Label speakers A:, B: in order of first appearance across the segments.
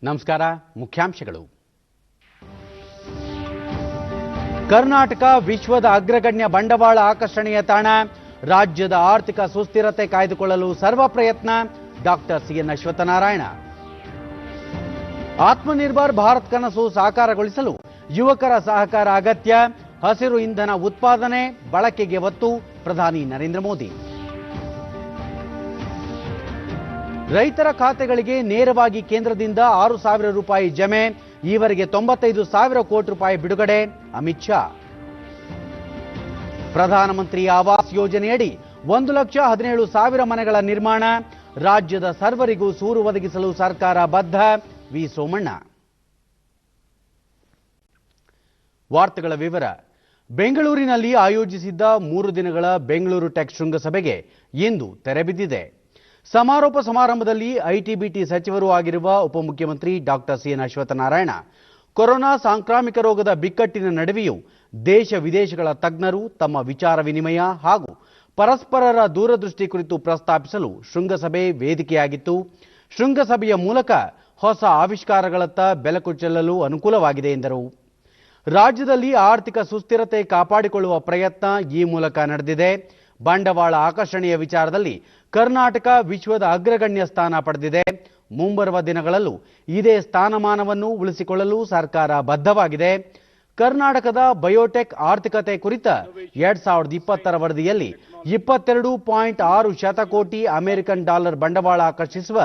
A: ನಮಸ್ಕಾರ. ಮುಖ್ಯಾಂಶಗಳು. ಕರ್ನಾಟಕ ವಿಶ್ವದ ಅಗ್ರಗಣ್ಯ ಬಂಡವಾಳ ಆಕರ್ಷಣೆಯ ತಾಣ. ರಾಜ್ಯದ ಆರ್ಥಿಕ ಸುಸ್ಥಿರತೆ ಕಾಯ್ದುಕೊಳ್ಳಲು ಸರ್ವ ಪ್ರಯತ್ನ. Doctor CN Ashwathnarayan. ಆತ್ಮನಿರ್ಭರ್ ಭಾರತ್ ಕನಸು ಸಾಕಾರಗೊಳಿಸಲು ಯುವಕರ ಸಹಕಾರ ಅಗತ್ಯ. ಹಸಿರು ಇಂಧನ ಉತ್ಪಾದನೆ ಬಳಕೆಗೆ ಒತ್ತು. ಪ್ರಧಾನಿ ನರೇಂದ್ರ ಮೋದಿ. ರೈತರ ಖಾತೆಗಳಿಗೆ ನೇರವಾಗಿ ಕೇಂದ್ರದಿಂದ 6,000 ರೂಪಾಯಿ ಜಮೆ. ಈವರೆಗೆ 95,000 ಕೋಟಿ ರೂಪಾಯಿ ಬಿಡುಗಡೆ. ಅಮಿತ್ ಶಾ. ಪ್ರಧಾನಮಂತ್ರಿ ಆವಾಸ್ ಯೋಜನೆಯಡಿ 1,17,000 ಮನೆಗಳ ನಿರ್ಮಾಣ. ರಾಜ್ಯದ ಸರ್ವರಿಗೂ ಸೂರು ಒದಗಿಸಲು ಸರ್ಕಾರ ಬದ್ಧ. ವಿ ಸೋಮಣ್ಣ. ವಾರ್ತೆಗಳ ವಿವರ. ಬೆಂಗಳೂರಿನಲ್ಲಿ ಆಯೋಜಿಸಿದ್ದ 3 ದಿನಗಳ ಬೆಂಗಳೂರು ಟೆಕ್ ಶೃಂಗಸಭೆಗೆ ಇಂದು ತೆರೆಬಿದ್ದಿದೆ. ಸಮಾರೋಪ ಸಮಾರಂಭದಲ್ಲಿ ಐಟಿ-ಬಿಟಿ ಸಚಿವರೂ ಆಗಿರುವ ಉಪಮುಖ್ಯಮಂತ್ರಿ ಡಾಕ್ಟರ್ ಸಿಎನ್ ಅಶ್ವತ್ಥನಾರಾಯಣ ಕೊರೋನಾ ಸಾಂಕ್ರಾಮಿಕ ರೋಗದ ಬಿಕ್ಕಟ್ಟಿನ ನಡುವೆಯೂ ದೇಶ ವಿದೇಶಗಳ ತಜ್ಞರು ತಮ್ಮ ವಿಚಾರ ವಿನಿಮಯ ಹಾಗೂ ಪರಸ್ಪರರ ದೂರದೃಷ್ಟಿ ಕುರಿತು ಪ್ರಸ್ತಾಪಿಸಲು ಶೃಂಗಸಭೆ ವೇದಿಕೆಯಾಗಿತ್ತು. ಶೃಂಗಸಭೆಯ ಮೂಲಕ ಹೊಸ ಆವಿಷ್ಕಾರಗಳತ್ತ ಬೆಳಕು ಚೆಲ್ಲಲು ಅನುಕೂಲವಾಗಿದೆ ಎಂದರು. ರಾಜ್ಯದಲ್ಲಿ ಆರ್ಥಿಕ ಸುಸ್ಥಿರತೆ ಕಾಪಾಡಿಕೊಳ್ಳುವ ಪ್ರಯತ್ನ ಈ ಮೂಲಕ ನಡೆದಿದೆ. ಬಂಡವಾಳ ಆಕರ್ಷಣೆಯ ವಿಚಾರದಲ್ಲಿ ಕರ್ನಾಟಕ ವಿಶ್ವದ ಅಗ್ರಗಣ್ಯ ಸ್ಥಾನ ಪಡೆದಿದೆ. ಮುಂಬರುವ ದಿನಗಳಲ್ಲೂ ಇದೇ ಸ್ಥಾನಮಾನವನ್ನು ಉಳಿಸಿಕೊಳ್ಳಲು ಸರ್ಕಾರ ಬದ್ಧವಾಗಿದೆ. ಕರ್ನಾಟಕದ ಬಯೋಟೆಕ್ ಆರ್ಥಿಕತೆ ಕುರಿತ 2020 ವರದಿಯಲ್ಲಿ 22.6 ಶತಕೋಟಿ ಅಮೆರಿಕನ್ ಡಾಲರ್ ಬಂಡವಾಳ ಆಕರ್ಷಿಸುವ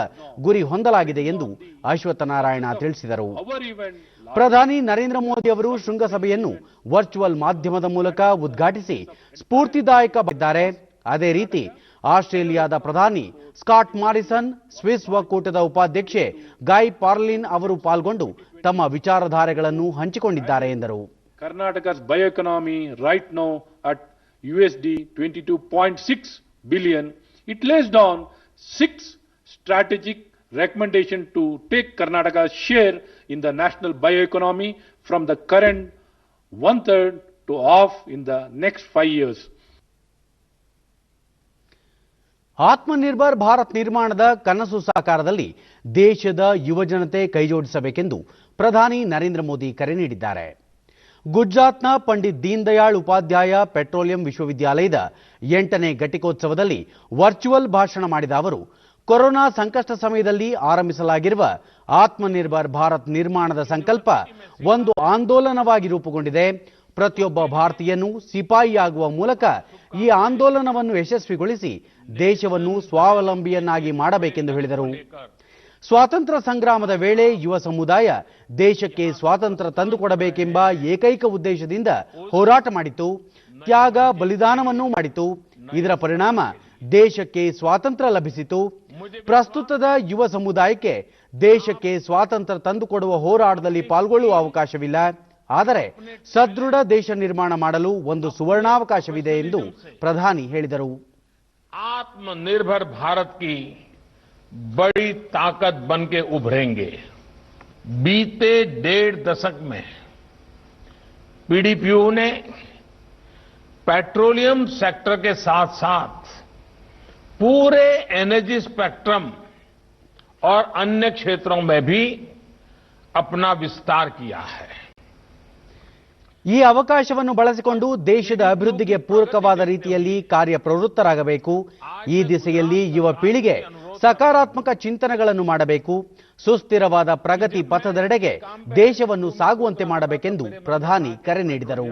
A: ಗುರಿ ಹೊಂದಲಾಗಿದೆ ಎಂದು ಅಶ್ವತ್ಥನಾರಾಯಣ ತಿಳಿಸಿದರು. ಪ್ರಧಾನಿ ನರೇಂದ್ರ ಮೋದಿ ಅವರು ಶೃಂಗಸಭೆಯನ್ನು ವರ್ಚುವಲ್ ಮಾಧ್ಯಮದ ಮೂಲಕ ಉದ್ಘಾಟಿಸಿ ಸ್ಫೂರ್ತಿದಾಯಕವಾಗಿದ್ದಾರೆ. ಅದೇ ರೀತಿ ಆಸ್ಟ್ರೇಲಿಯಾದ ಪ್ರಧಾನಿ ಸ್ಕಾಟ್ ಮಾರಿಸನ್, ಸ್ವಿಸ್ ಒಕ್ಕೂಟದ ಉಪಾಧ್ಯಕ್ಷೆ ಗಾಯ್ ಪಾರ್ಲಿನ್ ಅವರು ಪಾಲ್ಗೊಂಡು ತಮ್ಮ ವಿಚಾರಧಾರೆಗಳನ್ನು ಹಂಚಿಕೊಂಡಿದ್ದಾರೆ ಎಂದರು.
B: Karnataka's bioeconomy right now at $22.6 billion. It lays down 6 strategic recommendations to take Karnataka's share in the national bioeconomy from the current 1/3 to half in the next 5 years.
A: Atmanirbhar Bharat ನಿರ್ಮಾಣದ ಕನಸು ಸಾಕಾರದಲ್ಲಿ ದೇಶದ ಯುವಜನತೆ ಕೈಜೋಡಿಸಬೇಕೆಂದು ಪ್ರಧಾನಿ ನರೇಂದ್ರ ಮೋದಿ ಕರೆ ನೀಡಿದ್ದಾರೆ. ಗುಜರಾತ್ನ ಪಂಡಿತ್ ದೀನ್ ದಯಾಳ್ ಉಪಾಧ್ಯಾಯ ಪೆಟ್ರೋಲಿಯಂ ವಿಶ್ವವಿದ್ಯಾಲಯದ 8ನೇ ಘಟಿಕೋತ್ಸವದಲ್ಲಿ ವರ್ಚುವಲ್ ಭಾಷಣ ಮಾಡಿದ ಅವರು, ಕೊರೋನಾ ಸಂಕಷ್ಟ ಸಮಯದಲ್ಲಿ ಆರಂಭಿಸಲಾಗಿರುವ ಆತ್ಮನಿರ್ಭರ್ ಭಾರತ್ ನಿರ್ಮಾಣದ ಸಂಕಲ್ಪ ಒಂದು ಆಂದೋಲನವಾಗಿ ರೂಪುಗೊಂಡಿದೆ. ಪ್ರತಿಯೊಬ್ಬ ಭಾರತೀಯನೂ ಸಿಪಾಯಿಯಾಗುವ ಮೂಲಕ ಈ ಆಂದೋಲನವನ್ನು ಯಶಸ್ವಿಗೊಳಿಸಿ ದೇಶವನ್ನು ಸ್ವಾವಲಂಬಿಯನ್ನಾಗಿ ಮಾಡಬೇಕೆಂದು ಹೇಳಿದರು. ಸ್ವಾತಂತ್ರ್ಯ ಸಂಗ್ರಾಮದ ವೇಳೆ ಯುವ ಸಮುದಾಯ ದೇಶಕ್ಕೆ ಸ್ವಾತಂತ್ರ್ಯ ತಂದುಕೊಡಬೇಕೆಂಬ ಏಕೈಕ ಉದ್ದೇಶದಿಂದ ಹೋರಾಟ ಮಾಡಿತು, ತ್ಯಾಗ ಬಲಿದಾನವನ್ನೂ ಮಾಡಿತು. ಇದರ ಪರಿಣಾಮ ದೇಶಕ್ಕೆ ಸ್ವಾತಂತ್ರ್ಯ ಲಭಿಸಿತು. ಪ್ರಸ್ತುತದ ಯುವ ಸಮುದಾಯಕ್ಕೆ ದೇಶಕ್ಕೆ ಸ್ವಾತಂತ್ರ್ಯ ತಂದುಕೊಡುವ ಹೋರಾಟದಲ್ಲಿ ಪಾಲ್ಗೊಳ್ಳುವ ಅವಕಾಶವಿಲ್ಲ. ಆದರೆ ಸದೃಢ ದೇಶ ನಿರ್ಮಾಣ ಮಾಡಲು ಒಂದು ಸುವರ್ಣಾವಕಾಶವಿದೆ ಎಂದು ಪ್ರಧಾನಿ ಹೇಳಿದರು.
C: आत्मनिर्भर भारत की बड़ी ताकत बन के उभरेंगे. बीते 1.5 दशक में पीडीपीयू ने पेट्रोलियम सेक्टर के साथ साथ पूरे एनर्जी स्पेक्ट्रम और अन्य क्षेत्रों में भी अपना विस्तार किया है.
A: ಈ ಅವಕಾಶವನ್ನು ಬಳಸಿಕೊಂಡು ದೇಶದ ಅಭಿವೃದ್ಧಿಗೆ ಪೂರಕವಾದ ರೀತಿಯಲ್ಲಿ ಕಾರ್ಯಪ್ರವೃತ್ತರಾಗಬೇಕು. ಈ ದಿಸೆಯಲ್ಲಿ ಯುವ ಪೀಳಿಗೆ ಸಕಾರಾತ್ಮಕ ಚಿಂತನೆಗಳನ್ನು ಮಾಡಬೇಕು. ಸುಸ್ಥಿರವಾದ ಪ್ರಗತಿ ಪಥದೆಡೆಗೆ ದೇಶವನ್ನು ಸಾಗುವಂತೆ ಮಾಡಬೇಕೆಂದು ಪ್ರಧಾನಿ ಕರೆ ನೀಡಿದರು.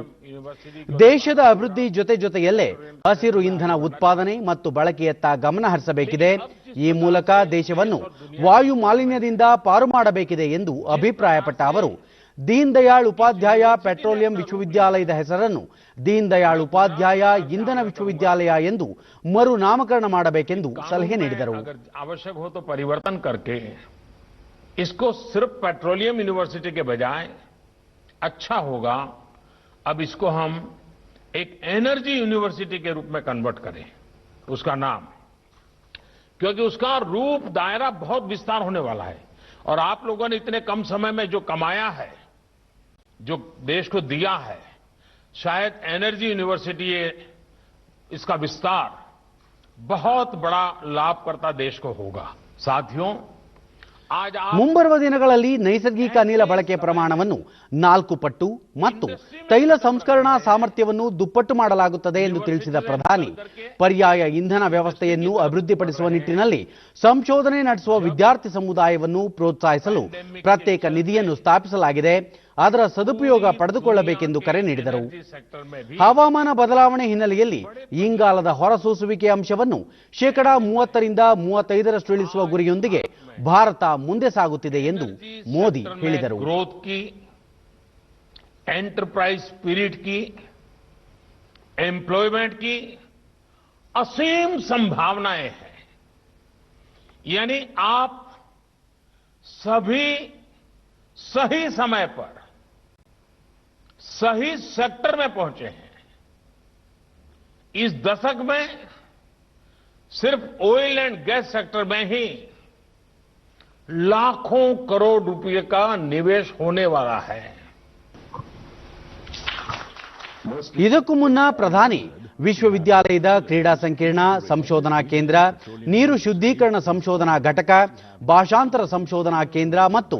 A: ದೇಶದ ಅಭಿವೃದ್ಧಿ ಜೊತೆಯಲ್ಲೇ ಹಸಿರು ಇಂಧನ ಉತ್ಪಾದನೆ ಮತ್ತು ಬಳಕೆಯತ್ತ ಗಮನ ಹರಿಸಬೇಕಿದೆ. ಈ ಮೂಲಕ ದೇಶವನ್ನು ವಾಯು ಮಾಲಿನ್ಯದಿಂದ ಪಾರು ಮಾಡಬೇಕಿದೆ ಎಂದು ಅಭಿಪ್ರಾಯಪಟ್ಟ ಅವರು, ದೀನ್ ದಯಾಳ್ ಉಪಾಧ್ಯಾಯ ಪೆಟ್ರೋಲಿಯಂ ವಿಶ್ವವಿದ್ಯಾಲಯದ ಹೆಸರನ್ನು ದೀನ್ ದಯಾಳ್ ಉಪಾಧ್ಯಾಯ ಇಂಧನ ವಿಶ್ವವಿದ್ಯಾಲಯ ಎಂದು ಮರು ನಾಮಕರಣ ಮಾಡಬೇಕೆಂದು ಸಲಹೆ ನೀಡಿದರು.
C: आवश्यक हो तो परिवर्तन करके इसको सिर्फ पेट्रोलियम यूनिवर्सिटी के बजाय अच्छा होगा अब इसको हम एक एनर्जी यूनिवर्सिटी के रूप में कन्वर्ट करें उसका नाम, क्योंकि उसका रूप दायरा बहुत विस्तार होने वाला है. और आप लोगों ने इतने कम समय में जो कमाया है, जो देश को दिया है, शायद एनर्जी यूनिवर्सिटी इसका विस्तार बहुत बड़ा लाभकर्ता देश को होगा. साथियों,
A: ಮುಂಬರುವ ದಿನಗಳಲ್ಲಿ ನೈಸರ್ಗಿಕ ಅನಿಲ ಬಳಕೆ ಪ್ರಮಾಣವನ್ನು 4 ಪಟ್ಟು ಮತ್ತು ತೈಲ ಸಂಸ್ಕರಣಾ ಸಾಮರ್ಥ್ಯವನ್ನು ದುಪ್ಪಟ್ಟು ಮಾಡಲಾಗುತ್ತದೆ ಎಂದು ತಿಳಿಸಿದ ಪ್ರಧಾನಿ, ಪರ್ಯಾಯ ಇಂಧನ ವ್ಯವಸ್ಥೆಯನ್ನು ಅಭಿವೃದ್ಧಿಪಡಿಸುವ ನಿಟ್ಟಿನಲ್ಲಿ ಸಂಶೋಧನೆ ನಡೆಸುವ ವಿದ್ಯಾರ್ಥಿ ಸಮುದಾಯವನ್ನು ಪ್ರೋತ್ಸಾಹಿಸಲು ಪ್ರತ್ಯೇಕ ನಿಧಿಯನ್ನು ಸ್ಥಾಪಿಸಲಾಗಿದೆ, ಅದರ ಸದುಪಯೋಗ ಪಡೆದುಕೊಳ್ಳಬೇಕೆಂದು ಕರೆ ನೀಡಿದರು. ಹವಾಮಾನ ಬದಲಾವಣೆ ಹಿನ್ನೆಲೆಯಲ್ಲಿ ಇಂಗಾಲದ ಹೊರಸೂಸುವಿಕೆ ಅಂಶವನ್ನು 30% 35% ಇಳಿಸುವ ಗುರಿಯೊಂದಿಗೆ ಭಾರತ ಮುಂದೆ ಸಾಗುತ್ತಿದೆ ಎಂದು ಮೋದಿ ಹೇಳಿದರು.
C: ग्रोथ की, एंटरप्राइज स्पिरिट की, एम्प्लॉयमेंट की असीम संभावनाएं हैं. यानी आप सभी सही समय पर सही सेक्टर में पहुंचे हैं. इस दशक में सिर्फ ऑयल एंड गैस सेक्टर में ही लाखों करोड़ रुपए का निवेश होने वाला है.
A: ಇದಕ್ಕೂ ಮುನ್ನ ಪ್ರಧಾನಿ ವಿಶ್ವವಿದ್ಯಾಲಯದ ಕ್ರೀಡಾ ಸಂಕೀರ್ಣ, ಸಂಶೋಧನಾ ಕೇಂದ್ರ, ನೀರು ಶುದ್ಧೀಕರಣ ಸಂಶೋಧನಾ ಘಟಕ, ಭಾಷಾಂತರ ಸಂಶೋಧನಾ ಕೇಂದ್ರ ಮತ್ತು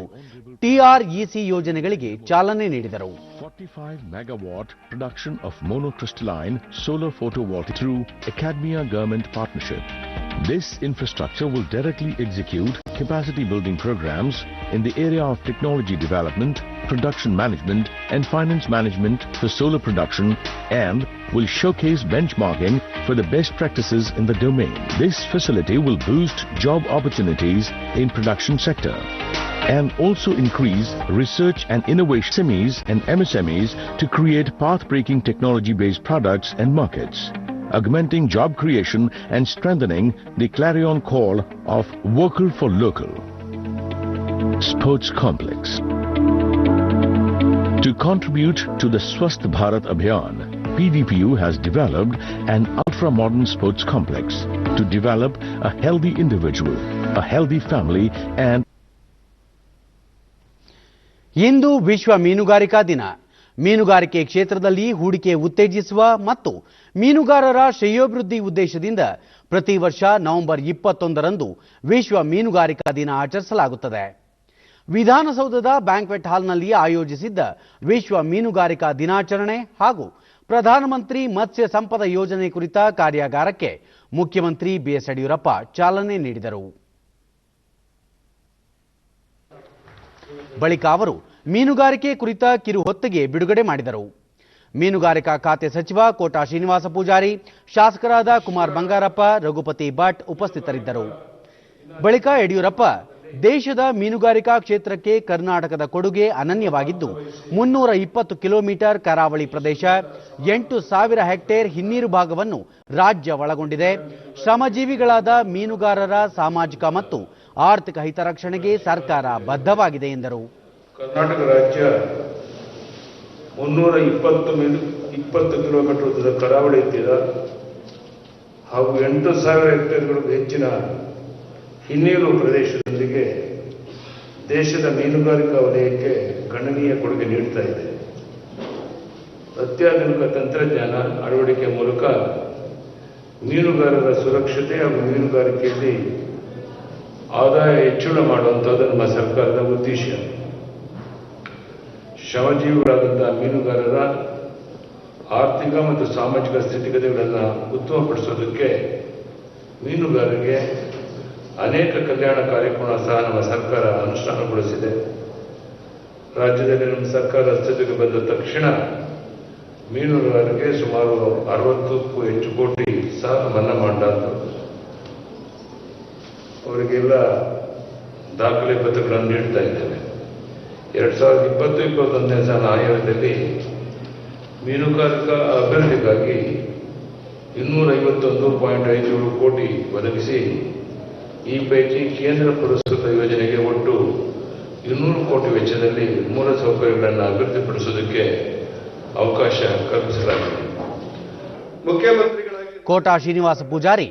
A: ಟಿಆರ್ಇಸಿ ಯೋಜನೆಗಳಿಗೆ ಚಾಲನೆ ನೀಡಿದರು.
D: 45 megawatt production of monocrystalline solar photovoltaic through Academia Government Partnership. This infrastructure will directly execute capacity building programs in the area of technology development, production management and finance management for solar production and will showcase benchmarking for the best practices in the domain. This facility will boost job opportunities in production sector and also increase research and innovation SMEs and MSMEs to create path-breaking technology-based products and markets, augmenting job creation and strengthening the clarion call of Vocal for Local. Sports Complex. To contribute to the Swasth Bharat Abhiyan, PDPU has developed an ultra-modern sports complex to develop a healthy individual, a healthy family and
A: ಇಂದು ವಿಶ್ವ ಮೀನುಗಾರಿಕಾ ದಿನ. ಮೀನುಗಾರಿಕೆ ಕ್ಷೇತ್ರದಲ್ಲಿ ಹೂಡಿಕೆ ಉತ್ತೇಜಿಸುವ ಮತ್ತು ಮೀನುಗಾರರ ಶ್ರೇಯೋಭಿವೃದ್ಧಿ ಉದ್ದೇಶದಿಂದ ಪ್ರತಿ ವರ್ಷ ನವೆಂಬರ್ 21ರಂದು ವಿಶ್ವ ಮೀನುಗಾರಿಕಾ ದಿನ ಆಚರಿಸಲಾಗುತ್ತದೆ. ವಿಧಾನಸೌಧದ ಬ್ಯಾಂಕ್ವೆಟ್ ಹಾಲ್ನಲ್ಲಿ ಆಯೋಜಿಸಿದ್ದ ವಿಶ್ವ ಮೀನುಗಾರಿಕಾ ದಿನಾಚರಣೆ ಹಾಗೂ ಪ್ರಧಾನಮಂತ್ರಿ ಮತ್ಸ್ಯ ಸಂಪದ ಯೋಜನೆ ಕುರಿತ ಕಾರ್ಯಾಗಾರಕ್ಕೆ ಮುಖ್ಯಮಂತ್ರಿ ಬಿಎಸ್ ಯಡಿಯೂರಪ್ಪ ಚಾಲನೆ ನೀಡಿದರು. ಬಳಿಕ ಅವರು ಮೀನುಗಾರಿಕೆ ಕುರಿತ ಕಿರುಹೊತ್ತಿಗೆ ಬಿಡುಗಡೆ ಮಾಡಿದರು. ಮೀನುಗಾರಿಕಾ ಖಾತೆ ಸಚಿವ ಕೋಟಾ ಶ್ರೀನಿವಾಸ ಪೂಜಾರಿ, ಶಾಸಕರಾದ ಕುಮಾರ್ ಬಂಗಾರಪ್ಪ, ರಘುಪತಿ ಭಟ್ ಉಪಸ್ಥಿತರಿದ್ದರು. ಬಳಿಕ ಯಡಿಯೂರಪ್ಪ ದೇಶದ ಮೀನುಗಾರಿಕಾ ಕ್ಷೇತ್ರಕ್ಕೆ ಕರ್ನಾಟಕದ ಕೊಡುಗೆ ಅನನ್ಯವಾಗಿದ್ದು 320 ಕಿಲೋಮೀಟರ್ ಕರಾವಳಿ ಪ್ರದೇಶ, 8,000 ಹೆಕ್ಟೇರ್ ಹಿನ್ನೀರು ಭಾಗವನ್ನು ರಾಜ್ಯ ಒಳಗೊಂಡಿದೆ. ಶ್ರಮಜೀವಿಗಳಾದ ಮೀನುಗಾರರ ಸಾಮಾಜಿಕ ಮತ್ತು ಆರ್ಥಿಕ ಹಿತರಕ್ಷಣೆಗೆ ಸರ್ಕಾರ ಬದ್ಧವಾಗಿದೆ ಎಂದರು.
E: ಕರ್ನಾಟಕ ರಾಜ್ಯ 320 ಕಿಲೋಮೀಟರ್ ಉದ್ದದ ಕರಾವಳಿ ತೀರ ಹಾಗೂ 8,000 ಹೆಕ್ಟೇರ್ಗಳಿಗೂ ಹೆಚ್ಚಿನ ಹಿನ್ನೀರು ಪ್ರದೇಶದೊಂದಿಗೆ ದೇಶದ ಮೀನುಗಾರಿಕಾ ವಲಯಕ್ಕೆ ಗಣನೀಯ ಕೊಡುಗೆ ನೀಡುತ್ತಾ ಇದೆ. ಅತ್ಯಾಧುನಿಕ ತಂತ್ರಜ್ಞಾನ ಅಳವಡಿಕೆ ಮೂಲಕ ಮೀನುಗಾರರ ಸುರಕ್ಷತೆ ಹಾಗೂ ಮೀನುಗಾರಿಕೆಯಲ್ಲಿ ಆದಾಯ ಹೆಚ್ಚಳ ಮಾಡುವಂಥದ್ದು ನಮ್ಮ ಸರ್ಕಾರದ ಉದ್ದೇಶ. ಶ್ರಮಜೀವಿಗಳಾದಂತಹ ಮೀನುಗಾರರ ಆರ್ಥಿಕ ಮತ್ತು ಸಾಮಾಜಿಕ ಸ್ಥಿತಿಗತಿಗಳನ್ನು ಉತ್ತಮಪಡಿಸೋದಕ್ಕೆ ಮೀನುಗಾರರಿಗೆ ಅನೇಕ ಕಲ್ಯಾಣ ಕಾರ್ಯಕ್ರಮ ಸಹ ನಮ್ಮ ಸರ್ಕಾರ ಅನುಷ್ಠಾನಗೊಳಿಸಿದೆ. ರಾಜ್ಯದಲ್ಲಿ ನಮ್ಮ ಸರ್ಕಾರ ಅಸ್ತಿತ್ವಕ್ಕೆ ಬಂದ ತಕ್ಷಣ ಮೀನುಗಾರರಿಗೆ ಸುಮಾರು 60ಕ್ಕೂ ಹೆಚ್ಚು ಕೋಟಿ ಸಾಲ ಮನ್ನಾ ಮಾಡಲಾಗುತ್ತದೆ. ಅವರಿಗೆಲ್ಲ ದಾಖಲೆ ಪತ್ರಗಳನ್ನು ನೀಡ್ತಾ ಇದ್ದೇವೆ. 2020-21ನೇ ಸಾಲ ಆಯವ್ಯಯದಲ್ಲಿ ಮೀನುಗಾರಿಕಾ ಅಭಿವೃದ್ಧಿಗಾಗಿ 251.57 ಕೋಟಿ ಒದಗಿಸಿ ಈ ಪೈಕಿ ಕೇಂದ್ರ ಪುರಸ್ಕೃತ ಯೋಜನೆಗೆ ಒಟ್ಟು 200 ಕೋಟಿ ವೆಚ್ಚದಲ್ಲಿ ಮೂಲಸೌಕರ್ಯಗಳನ್ನು ಅಭಿವೃದ್ಧಿಪಡಿಸುವುದಕ್ಕೆ ಅವಕಾಶ ಕಲ್ಪಿಸಲಾಗಿದೆ. ಮುಖ್ಯಮಂತ್ರಿಗಳಾಗಿ
A: ಕೋಟಾ ಶ್ರೀನಿವಾಸ ಪೂಜಾರಿ,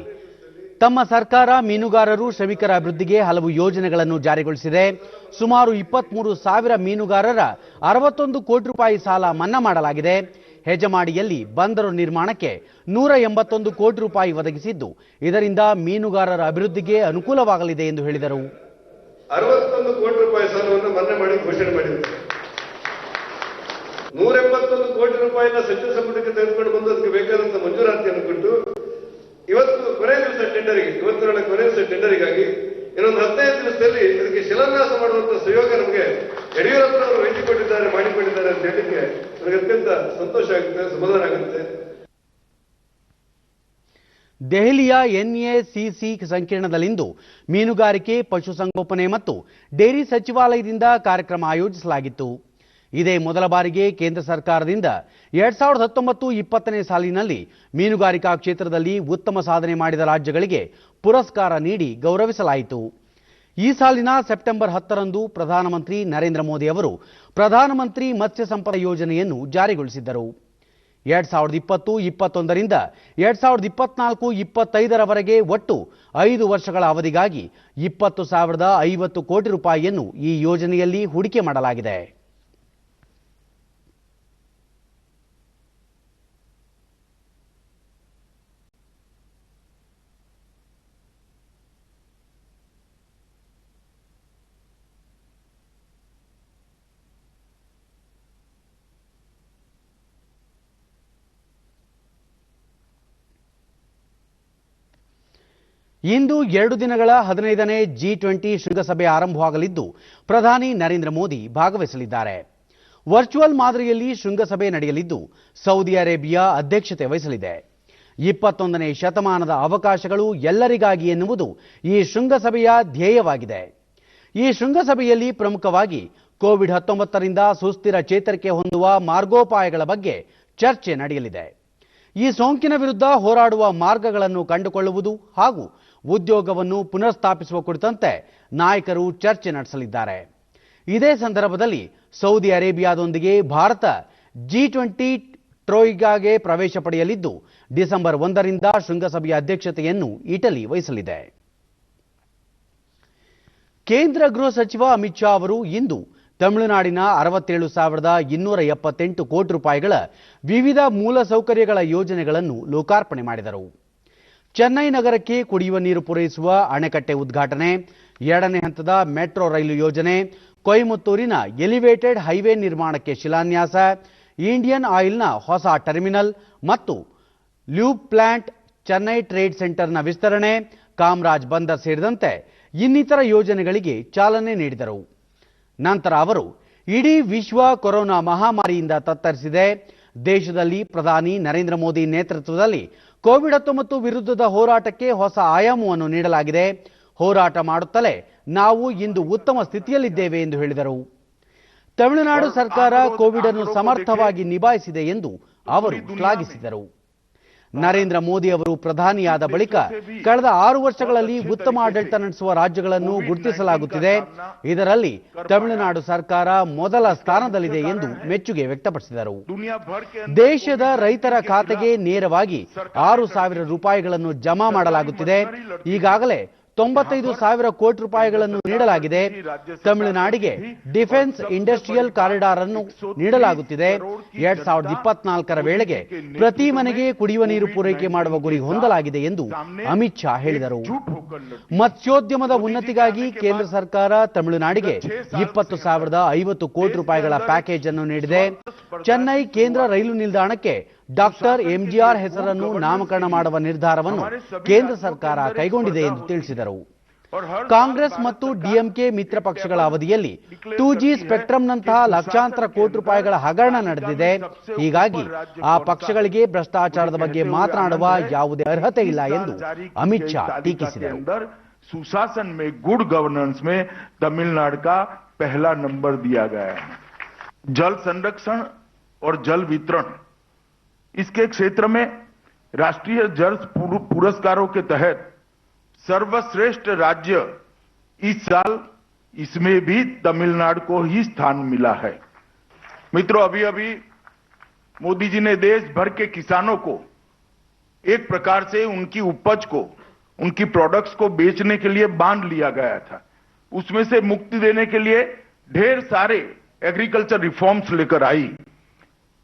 A: ತಮ್ಮ ಸರ್ಕಾರ ಮೀನುಗಾರರು ಶ್ರಮಿಕರ ಅಭಿವೃದ್ಧಿಗೆ ಹಲವು ಯೋಜನೆಗಳನ್ನು ಜಾರಿಗೊಳಿಸಿದೆ. ಸುಮಾರು 23,000 ಮೀನುಗಾರರ 61 ಕೋಟಿ ರೂಪಾಯಿ ಸಾಲ ಮನ್ನಾ ಮಾಡಲಾಗಿದೆ. ಹೆಜಮಾಡಿಯಲ್ಲಿ ಬಂದರು ನಿರ್ಮಾಣಕ್ಕೆ 181 ಕೋಟಿ ರೂಪಾಯಿ ಒದಗಿಸಿದ್ದು ಇದರಿಂದ ಮೀನುಗಾರರ ಅಭಿವೃದ್ಧಿಗೆ ಅನುಕೂಲವಾಗಲಿದೆ ಎಂದು ಹೇಳಿದರು.
F: 61 ಕೋಟಿ ರೂಪಾಯಿ ಸಾಲವನ್ನು ಮನ್ನಾ ಮಾಡಿ ಘೋಷಣೆ ಮಾಡಿದೆ. 181 ಕೋಟಿ ರೂಪಾಯಿನ ಸಚಿವ ಸಂಪುಟಕ್ಕೆ ತೆಗೆದುಕೊಂಡು ಬಂದು ಅದಕ್ಕೆ ಬೇಕಾದಂತ ಮಂಜೂರಾತಿಯನ್ನು ಕೊಟ್ಟು ಇವತ್ತು ಕೊನೆ ದಿವಸ ಟೆಂಡರಿಗೆ, ಇವತ್ತಿನ ಕೊನೆ ದಿವಸ ಟೆಂಡರಿಗಾಗಿ ಇನ್ನೊಂದು 15 ದಿವಸದಲ್ಲಿ ಅದಕ್ಕೆ ಶಿಲಾನ್ಯಾಸ ಮಾಡುವಂತ ಸುಯೋಗ ನಮಗೆ ಯಡಿಯೂರಪ್ಪನವರು ವಹಿಸಿಕೊಟ್ಟಿದ್ದಾರೆ, ಮಾಡಿಕೊಂಡಿದ್ದಾರೆ ಅಂತ ಹೇಳಿಕ್ಕೆ ನನಗೆ ಅತ್ಯಂತ ಸಂತೋಷ ಆಗುತ್ತೆ, ಸಮಾಧಾನ ಆಗುತ್ತೆ.
A: ದೆಹಲಿಯ ಎನ್ಎಸಿಸಿ ಸಂಕೀರ್ಣದಲ್ಲಿಂದು ಮೀನುಗಾರಿಕೆ, ಪಶುಸಂಗೋಪನೆ ಮತ್ತು ಡೇರಿ ಸಚಿವಾಲಯದಿಂದ ಕಾರ್ಯಕ್ರಮ ಆಯೋಜಿಸಲಾಗಿತ್ತು. ಇದೇ ಮೊದಲ ಬಾರಿಗೆ ಕೇಂದ್ರ ಸರ್ಕಾರದಿಂದ 2019-20 ಸಾಲಿನಲ್ಲಿ ಮೀನುಗಾರಿಕಾ ಕ್ಷೇತ್ರದಲ್ಲಿ ಉತ್ತಮ ಸಾಧನೆ ಮಾಡಿದ ರಾಜ್ಯಗಳಿಗೆ ಪುರಸ್ಕಾರ ನೀಡಿ ಗೌರವಿಸಲಾಯಿತು. ಈ ಸಾಲಿನ ಸೆಪ್ಟೆಂಬರ್ 10ರಂದು ಪ್ರಧಾನಮಂತ್ರಿ ನರೇಂದ್ರ ಮೋದಿ ಅವರು ಪ್ರಧಾನಮಂತ್ರಿ ಮತ್ಸ್ಯ ಸಂಪದ ಯೋಜನೆಯನ್ನು ಜಾರಿಗೊಳಿಸಿದ್ದರು. 2020-21ರಿಂದ 2024-25ರವರೆಗೆ ಒಟ್ಟು 5 ವರ್ಷಗಳ ಅವಧಿಗಾಗಿ 20,050 ಕೋಟಿ ರೂಪಾಯಿಯನ್ನು ಈ ಯೋಜನೆಯಲ್ಲಿ ಹೂಡಿಕೆ ಮಾಡಲಾಗಿದೆ. ಇಂದು 2 ದಿನಗಳ 15ನೇ G20 ಶೃಂಗಸಭೆ ಆರಂಭವಾಗಲಿದ್ದು ಪ್ರಧಾನಿ ನರೇಂದ್ರ ಮೋದಿ ಭಾಗವಹಿಸಲಿದ್ದಾರೆ. ವರ್ಚುವಲ್ ಮಾದರಿಯಲ್ಲಿ ಶೃಂಗಸಭೆ ನಡೆಯಲಿದ್ದು ಸೌದಿ ಅರೇಬಿಯಾ ಅಧ್ಯಕ್ಷತೆ ವಹಿಸಲಿದೆ. 21ನೇ ಶತಮಾನದ ಅವಕಾಶಗಳು ಎಲ್ಲರಿಗಾಗಿ ಎನ್ನುವುದು ಈ ಶೃಂಗಸಭೆಯ ಧ್ಯೇಯವಾಗಿದೆ. ಈ ಶೃಂಗಸಭೆಯಲ್ಲಿ ಪ್ರಮುಖವಾಗಿ ಕೋವಿಡ್-19ರಿಂದ ಸುಸ್ಥಿರ ಚೇತರಿಕೆ ಹೊಂದುವ ಮಾರ್ಗೋಪಾಯಗಳ ಬಗ್ಗೆ ಚರ್ಚೆ ನಡೆಯಲಿದೆ. ಈ ಸೋಂಕಿನ ವಿರುದ್ಧ ಹೋರಾಡುವ ಮಾರ್ಗಗಳನ್ನು ಕಂಡುಕೊಳ್ಳುವುದು ಹಾಗೂ ಉದ್ಯೋಗವನ್ನು ಪುನರ್ಸ್ಥಾಪಿಸುವ ಕುರಿತಂತೆ ನಾಯಕರು ಚರ್ಚೆ ನಡೆಸಲಿದ್ದಾರೆ. ಇದೇ ಸಂದರ್ಭದಲ್ಲಿ ಸೌದಿ ಅರೇಬಿಯಾದೊಂದಿಗೆ ಭಾರತ G20 ಟ್ರೋಯ್ಗಾಗೆ ಪ್ರವೇಶ ಪಡೆಯಲಿದ್ದು ಡಿಸೆಂಬರ್ 1ರಿಂದ ಶೃಂಗಸಭೆಯ ಅಧ್ಯಕ್ಷತೆಯನ್ನು ಇಟಲಿ ವಹಿಸಲಿದೆ. ಕೇಂದ್ರ ಗೃಹ ಸಚಿವ ಅಮಿತ್ ಶಾ ಅವರು ಇಂದು ತಮಿಳುನಾಡಿನ 67,278 ಕೋಟಿ ರೂಪಾಯಿಗಳ ವಿವಿಧ ಮೂಲಸೌಕರ್ಯಗಳ ಯೋಜನೆಗಳನ್ನು ಲೋಕಾರ್ಪಣೆ ಮಾಡಿದರು. ಚೆನ್ನೈ ನಗರಕ್ಕೆ ಕುಡಿಯುವ ನೀರು ಪೂರೈಸುವ ಅಣೆಕಟ್ಟೆ ಉದ್ಘಾಟನೆ, 2ನೇ ಹಂತದ ಮೆಟ್ರೋ ರೈಲು ಯೋಜನೆ, ಕೊಯಮತ್ತೂರಿನ ಎಲಿವೇಟೆಡ್ ಹೈವೇ ನಿರ್ಮಾಣಕ್ಕೆ ಶಿಲಾನ್ಯಾಸ, ಇಂಡಿಯನ್ ಆಯಿಲ್ನ ಹೊಸ ಟರ್ಮಿನಲ್ ಮತ್ತು ಲ್ಯೂಬ್ ಪ್ಲಾಂಟ್, ಚೆನ್ನೈ ಟ್ರೇಡ್ ಸೆಂಟರ್ನ ವಿಸ್ತರಣೆ, ಕಾಮರಾಜ್ ಬಂದರ್ ಸೇರಿದಂತೆ ಇನ್ನಿತರ ಯೋಜನೆಗಳಿಗೆ ಚಾಲನೆ ನೀಡಿದರು. ನಂತರ ಅವರು ಇಡೀ ವಿಶ್ವ ಕೊರೋನಾ ಮಹಾಮಾರಿಯಿಂದ ತತ್ತರಿಸಿದೆ, ದೇಶದಲ್ಲಿ ಪ್ರಧಾನಿ ನರೇಂದ್ರ ಮೋದಿ ನೇತೃತ್ವದಲ್ಲಿ ಕೋವಿಡ್-19 ವಿರುದ್ಧದ ಹೋರಾಟಕ್ಕೆ ಹೊಸ ಆಯಾಮವನ್ನು ನೀಡಲಾಗಿದೆ, ಹೋರಾಟ ಮಾಡುತ್ತಲೇ ನಾವು ಇಂದು ಉತ್ತಮ ಸ್ಥಿತಿಯಲ್ಲಿದ್ದೇವೆ ಎಂದು ಹೇಳಿದರು. ತಮಿಳುನಾಡು ಸರ್ಕಾರ ಕೋವಿಡ್ ಅನ್ನು ಸಮರ್ಥವಾಗಿ ನಿಭಾಯಿಸಿದೆ ಎಂದು ಅವರು ಶ್ಲಾಘಿಸಿದರು. ನರೇಂದ್ರ ಮೋದಿ ಅವರು ಪ್ರಧಾನಿಯಾದ ಬಳಿಕ ಕಳೆದ 6 ವರ್ಷಗಳಲ್ಲಿ ಉತ್ತಮ ಆಡಳಿತ ನಡೆಸುವ ರಾಜ್ಯಗಳನ್ನು ಗುರುತಿಸಲಾಗುತ್ತಿದೆ. ಇದರಲ್ಲಿ ತಮಿಳುನಾಡು ಸರ್ಕಾರ ಮೊದಲ ಸ್ಥಾನದಲ್ಲಿದೆ ಎಂದು ಮೆಚ್ಚುಗೆ ವ್ಯಕ್ತಪಡಿಸಿದರು. ದೇಶದ ರೈತರ ಖಾತೆಗೆ ನೇರವಾಗಿ 6,000 ರೂಪಾಯಿಗಳನ್ನು ಜಮಾ ಮಾಡಲಾಗುತ್ತಿದೆ. ಈಗಾಗಲೇ 95,000 ಕೋಟಿ ರೂಪಾಯಿಗಳನ್ನು ನೀಡಲಾಗಿದೆ. ತಮಿಳುನಾಡಿಗೆ ಡಿಫೆನ್ಸ್ ಇಂಡಸ್ಟ್ರಿಯಲ್ ಕಾರಿಡಾರ್ ಅನ್ನು ನೀಡಲಾಗುತ್ತಿದೆ. 2024ರ ವೇಳೆಗೆ ಪ್ರತಿ ಮನೆಗೆ ಕುಡಿಯುವ ನೀರು ಪೂರೈಕೆ ಮಾಡುವ ಗುರಿ ಹೊಂದಲಾಗಿದೆ ಎಂದು ಅಮಿತ್ ಶಾ ಹೇಳಿದರು. ಮತ್ಸ್ಯೋದ್ಯಮದ ಉನ್ನತಿಗಾಗಿ ಕೇಂದ್ರ ಸರ್ಕಾರ ತಮಿಳುನಾಡಿಗೆ 20,050 ಕೋಟಿ ರೂಪಾಯಿಗಳ ಪ್ಯಾಕೇಜ್ ಅನ್ನು ನೀಡಿದೆ. ಚೆನ್ನೈ ಕೇಂದ್ರ ರೈಲು ನಿಲ್ದಾಣಕ್ಕೆ ಡಾಕ್ಟರ್ ಎಂಜಿಆರ್ ಹೆಸರನ್ನು ನಾಮಕರಣ ಮಾಡುವ ನಿರ್ಧಾರವನ್ನು ಕೇಂದ್ರ ಸರ್ಕಾರ ಕೈಗೊಂಡಿದೆ ಎಂದು ತಿಳಿಸಿದರು. ಕಾಂಗ್ರೆಸ್ ಮತ್ತು ಡಿಎಂಕೆ ಮಿತ್ರ ಪಕ್ಷಗಳ ಅವಧಿಯಲ್ಲಿ 2G ಸ್ಪೆಕ್ಟ್ರಮ್ನಂತಹ ಲಕ್ಷಾಂತರ ಕೋಟಿ ರೂಪಾಯಿಗಳ ಹಗರಣ ನಡೆದಿದೆ. ಹೀಗಾಗಿ ಆ ಪಕ್ಷಗಳಿಗೆ ಭ್ರಷ್ಟಾಚಾರದ ಬಗ್ಗೆ ಮಾತನಾಡುವ ಯಾವುದೇ ಅರ್ಹತೆ ಇಲ್ಲ ಎಂದು ಅಮಿತ್ ಶಾ ಟೀಕಿಸಿದರು.
G: सुशासन में, गुड गवर्नेंस में तमिलनाडु का पहला नंबर दिया गया है. जल संरक्षण और जल वितरण इसके क्षेत्र में राष्ट्रीय जल पुरस्कारों के तहत सर्वश्रेष्ठ राज्य इस साल इसमें भी तमिलनाडु को ही स्थान मिला है. मित्रों, अभी अभी मोदी जी ने देश भर के किसानों को एक प्रकार से उनकी उपज को, उनकी प्रोडक्ट्स को बेचने के लिए बांध लिया गया था. उसमें से मुक्ति देने के लिए ढेर सारे एग्रीकल्चर रिफॉर्म्स लेकर आई.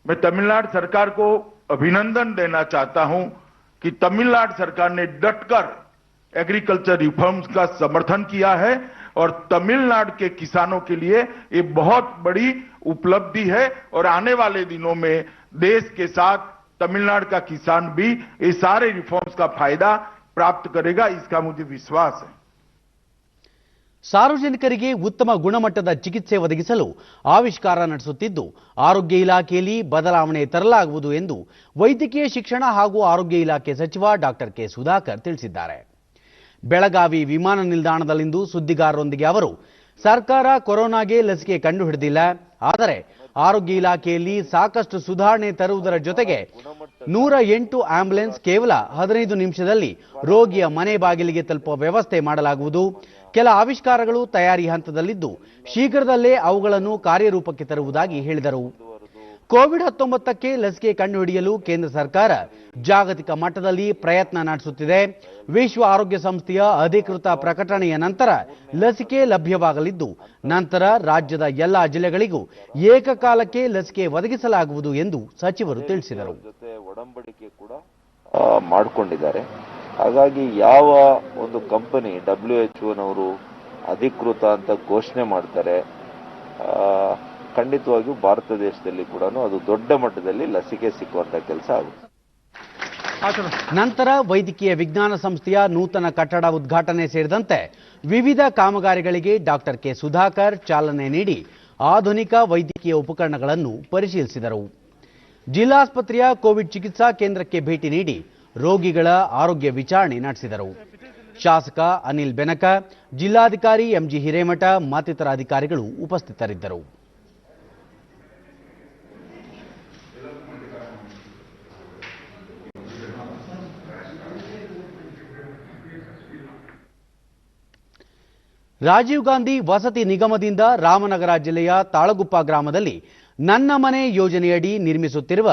G: मैं तमिलनाडु सरकार को अभिनंदन देना चाहता हूं कि तमिलनाडु सरकार ने डटकर एग्रीकल्चर रिफॉर्म्स का समर्थन किया है और तमिलनाडु के किसानों के लिए ये बहुत बड़ी उपलब्धि है और आने वाले दिनों में देश के साथ तमिलनाडु का किसान भी ये सारे रिफॉर्म्स का फायदा प्राप्त करेगा, इसका मुझे विश्वास है।
A: ಸಾರ್ವಜನಿಕರಿಗೆ ಉತ್ತಮ ಗುಣಮಟ್ಟದ ಚಿಕಿತ್ಸೆ ಒದಗಿಸಲು ಆವಿಷ್ಕಾರ ನಡೆಸುತ್ತಿದ್ದು ಆರೋಗ್ಯ ಇಲಾಖೆಯಲ್ಲಿ ಬದಲಾವಣೆ ತರಲಾಗುವುದು ಎಂದು ವೈದ್ಯಕೀಯ ಶಿಕ್ಷಣ ಹಾಗೂ ಆರೋಗ್ಯ ಇಲಾಖೆ ಸಚಿವ ಡಾಕ್ಟರ್ ಕೆ ಸುಧಾಕರ್ ತಿಳಿಸಿದ್ದಾರೆ. ಬೆಳಗಾವಿ ವಿಮಾನ ನಿಲ್ದಾಣದಲ್ಲಿಂದು ಸುದ್ದಿಗಾರರೊಂದಿಗೆ ಅವರು ಸರ್ಕಾರ ಕೊರೋನಾಗೆ ಲಸಿಕೆ ಕಂಡುಹಿಡಿದಿಲ್ಲ, ಆದರೆ ಆರೋಗ್ಯ ಇಲಾಖೆಯಲ್ಲಿ ಸಾಕಷ್ಟು ಸುಧಾರಣೆ ತರುವುದರ ಜೊತೆಗೆ 108 ಆಂಬ್ಯುಲೆನ್ಸ್ ಕೇವಲ 15 ನಿಮಿಷದಲ್ಲಿ ರೋಗಿಯ ಮನೆ ಬಾಗಿಲಿಗೆ ತಲುಪುವ ವ್ಯವಸ್ಥೆ ಮಾಡಲಾಗುವುದು. ಕೆಲ ಆವಿಷ್ಕಾರಗಳು ತಯಾರಿ ಹಂತದಲ್ಲಿದ್ದು ಶೀಘ್ರದಲ್ಲೇ ಅವುಗಳನ್ನು ಕಾರ್ಯರೂಪಕ್ಕೆ ತರುವುದಾಗಿ ಹೇಳಿದರು. ಕೋವಿಡ್-19ಕ್ಕೆ ಲಸಿಕೆ ಕಂಡುಹಿಡಿಯಲು ಕೇಂದ್ರ ಸರ್ಕಾರ ಜಾಗತಿಕ ಮಟ್ಟದಲ್ಲಿ ಪ್ರಯತ್ನ ನಡೆಸುತ್ತಿದೆ. ವಿಶ್ವ ಆರೋಗ್ಯ ಸಂಸ್ಥೆಯ ಅಧಿಕೃತ ಪ್ರಕಟಣೆಯ ನಂತರ ಲಸಿಕೆ ಲಭ್ಯವಾಗಲಿದ್ದು ನಂತರ ರಾಜ್ಯದ ಎಲ್ಲಾ ಜಿಲ್ಲೆಗಳಿಗೂ ಏಕಕಾಲಕ್ಕೆ ಲಸಿಕೆ ಒದಗಿಸಲಾಗುವುದು ಎಂದು ಸಚಿವರು ತಿಳಿಸಿದರು.
H: ಒಡಂಬಡಿಕೆ ಕೂಡ ಮಾಡಿಕೊಂಡಿದ್ದಾರೆ. ಹಾಗಾಗಿ ಯಾವ ಒಂದು ಕಂಪನಿ WHO ಅಧಿಕೃತ ಅಂತ ಘೋಷಣೆ ಮಾಡ್ತಾರೆ, ಖಂಡಿತವಾಗಿಯೂ ಭಾರತ ದೇಶದಲ್ಲಿ ಕೂಡ ಅದು ದೊಡ್ಡ ಮಟ್ಟದಲ್ಲಿ ಲಸಿಕೆ ಸಿಕ್ಕುವಂತ ಕೆಲಸ ಆಗುತ್ತೆ.
A: ನಂತರ ವೈದ್ಯಕೀಯ ವಿಜ್ಞಾನ ಸಂಸ್ಥೆಯ ನೂತನ ಕಟ್ಟಡ ಉದ್ಘಾಟನೆ ಸೇರಿದಂತೆ ವಿವಿಧ ಕಾಮಗಾರಿಗಳಿಗೆ ಡಾಕ್ಟರ್ ಕೆ ಸುಧಾಕರ್ ಚಾಲನೆ ನೀಡಿ ಆಧುನಿಕ ವೈದ್ಯಕೀಯ ಉಪಕರಣಗಳನ್ನು ಪರಿಶೀಲಿಸಿದರು. ಜಿಲ್ಲಾಸ್ಪತ್ರೆಯ ಕೋವಿಡ್ ಚಿಕಿತ್ಸಾ ಕೇಂದ್ರಕ್ಕೆ ಭೇಟಿ ನೀಡಿ ರೋಗಿಗಳ ಆರೋಗ್ಯ ವಿಚಾರಣೆ ನಡೆಸಿದರು. ಶಾಸಕ ಅನಿಲ್ ಬೆನಕ, ಜಿಲ್ಲಾಧಿಕಾರಿ ಎಂಜಿ ಹಿರೇಮಠ ಮತ್ತಿತರ ಅಧಿಕಾರಿಗಳು ಉಪಸ್ಥಿತರಿದ್ದರು. ರಾಜೀವ್ ಗಾಂಧಿ ವಸತಿ ನಿಗಮದಿಂದ ರಾಮನಗರ ಜಿಲ್ಲೆಯ ತಾಳಗುಪ್ಪ ಗ್ರಾಮದಲ್ಲಿ ನನ್ನ ಮನೆ ಯೋಜನೆಯಡಿ ನಿರ್ಮಿಸುತ್ತಿರುವ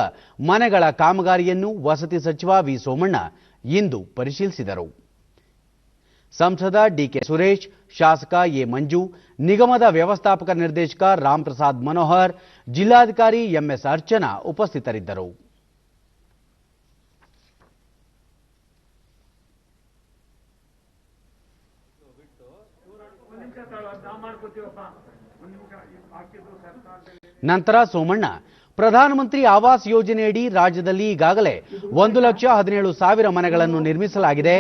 A: ಮನೆಗಳ ಕಾಮಗಾರಿಯನ್ನು ವಸತಿ ಸಚಿವ ವಿ ಸೋಮಣ್ಣ ಇಂದು ಪರಿಶೀಲಿಸಿದರು. ಸಂಸದ ಡಿಕೆ ಸುರೇಶ್, ಶಾಸಕ ಎ ಮಂಜು, ನಿಗಮದ ವ್ಯವಸ್ಥಾಪಕ ನಿರ್ದೇಶಕ ರಾಮ್ ಪ್ರಸಾದ್ ಮನೋಹರ್, ಜಿಲ್ಲಾಧಿಕಾರಿ ಎಂಎಸ್ ಅರ್ಚನಾ ಉಪಸ್ಥಿತರಿದ್ದರು. ನಂತರ ಸೋಮಣ್ಣ ಪ್ರಧಾನಮಂತ್ರಿ ಆವಾಸ್ ಯೋಜನೆಯಡಿ ರಾಜ್ಯದಲ್ಲಿ ಈಗಾಗಲೇ 1,17,000 ಮನೆಗಳನ್ನು ನಿರ್ಮಿಸಲಾಗಿದೆ.